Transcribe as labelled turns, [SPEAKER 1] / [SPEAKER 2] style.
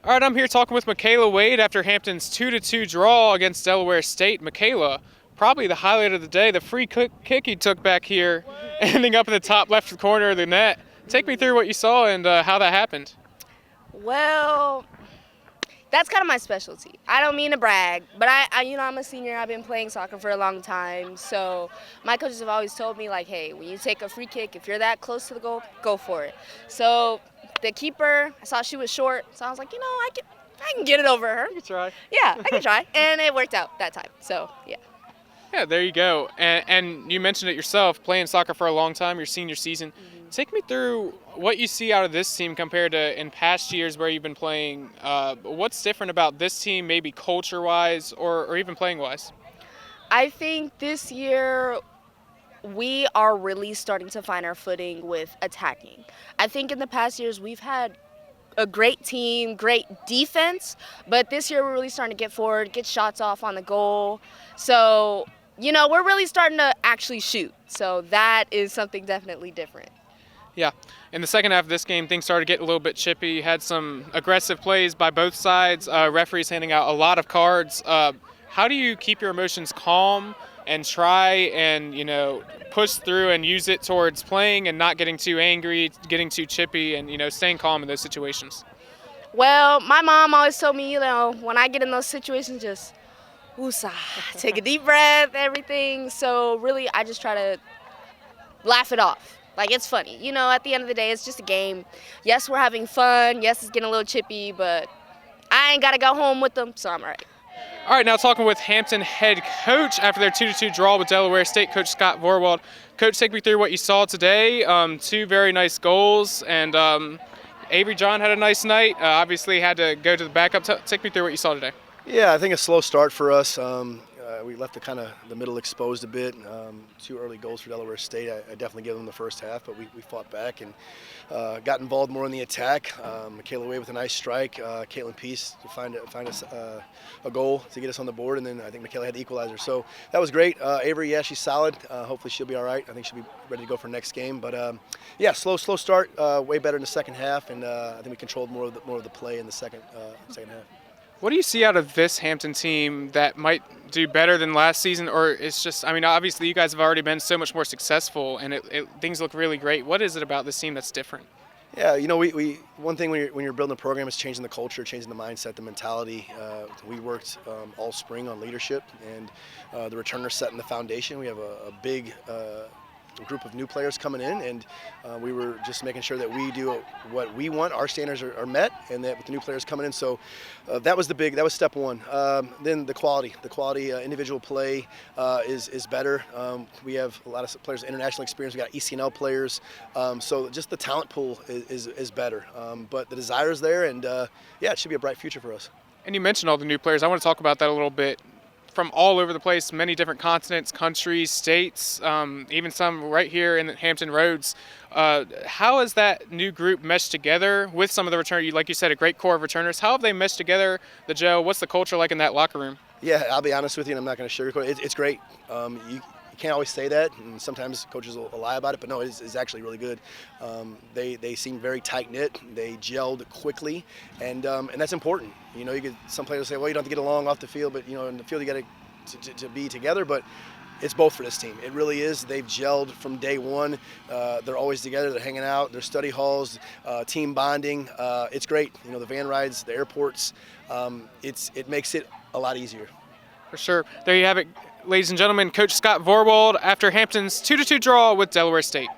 [SPEAKER 1] All right, I'm here talking with Makayla Wade after Hampton's 2-2 draw against Delaware State. Makayla, probably the highlight of the day, the free kick you took back here, ending up in the top left corner of the net. Take me through what you saw and how that happened.
[SPEAKER 2] Well, that's kind of my specialty. I don't mean to brag, but I'm a senior. I've been playing soccer for a long time. So my coaches have always told me, like, hey, when you take a free kick, if you're that close to the goal, go for it. So the keeper, I saw she was short, so I was like, I can get it over her.
[SPEAKER 1] You can try.
[SPEAKER 2] Yeah, I can try, and it worked out that time. So yeah.
[SPEAKER 1] Yeah, there you go. And you mentioned it yourself, playing soccer for a long time, your senior season. Take me through what you see out of this team compared to in past years where you've been playing. What's different about this team, maybe culture-wise or even playing-wise?
[SPEAKER 2] I think this year we are really starting to find our footing with attacking. I think in the past years we've had a great team, great defense, but this year we're really starting to get forward, get shots off on the goal. So, we're really starting to actually shoot. So that is something definitely different.
[SPEAKER 1] Yeah. In the second half of this game, things started getting a little bit chippy. You had some aggressive plays by both sides, referees handing out a lot of cards. How do you keep your emotions calm and try and, push through and use it towards playing and not getting too angry, getting too chippy, and, staying calm in those situations?
[SPEAKER 2] Well, my mom always told me, when I get in those situations, just woosah, take a deep breath, everything. So really, I just try to laugh it off. Like, it's funny. At the end of the day, it's just a game. Yes, we're having fun. Yes, it's getting a little chippy, but I ain't got to go home with them, so I'm all right.
[SPEAKER 1] All right, now talking with Hampton head coach after their 2-2 draw with Delaware State, Coach Scot Vorwold. Coach, take me through what you saw today. Two very nice goals, and Avery John had a nice night. Obviously had to go to the backup. Take me through what you saw today.
[SPEAKER 3] Yeah, I think a slow start for us. We left the middle exposed a bit. Two early goals for Delaware State. I definitely give them the first half, but we fought back and got involved more in the attack. Makayla Wade with a nice strike. Caitlin Peace to find us a goal to get us on the board, and then I think Makayla had the equalizer. So that was great. Avery, yeah, she's solid. Hopefully she'll be all right. I think she'll be ready to go for next game. But yeah, slow start. Way better in the second half, and I think we controlled more of the play in the second half.
[SPEAKER 1] What do you see out of this Hampton team that might do better than last season, or it's just, obviously you guys have already been so much more successful and things look really great. What is it about this team that's different?
[SPEAKER 3] Yeah, we one thing when you're building a program is changing the culture, changing the mindset, the mentality. We worked all spring on leadership, and the returners setting the foundation. We have a big group of new players coming in, and we were just making sure that we do what we want. Our standards are met, and that with the new players coming in. So that was step one. Then the quality individual play is better. We have a lot of players with international experience. We got ECNL players, so just the talent pool is better. But the desire is there, and yeah, it should be a bright future for us.
[SPEAKER 1] And you mentioned all the new players. I want to talk about that a little bit. From all over the place, many different continents, countries, states, even some right here in Hampton Roads. How has that new group meshed together with some of the returners? Like you said, a great core of returners. How have they meshed together, the gel? What's the culture like in that locker room?
[SPEAKER 3] Yeah, I'll be honest with you, and I'm not going to sugarcoat it. It's great. You can't always say that, and sometimes coaches will lie about it, but no, it's actually really good. They seem very tight-knit. They gelled quickly, and that's important. Some players say, well, you don't have to get along off the field, but in the field you got to be together. But it's both for this team. It really is. They've gelled from day one. They're always together. They're hanging out. Their study halls, team bonding. It's great. The van rides, the airports. It makes it a lot easier.
[SPEAKER 1] For sure. There you have it, ladies and gentlemen. Coach Scot Vorwold after Hampton's 2-2 draw with Delaware State.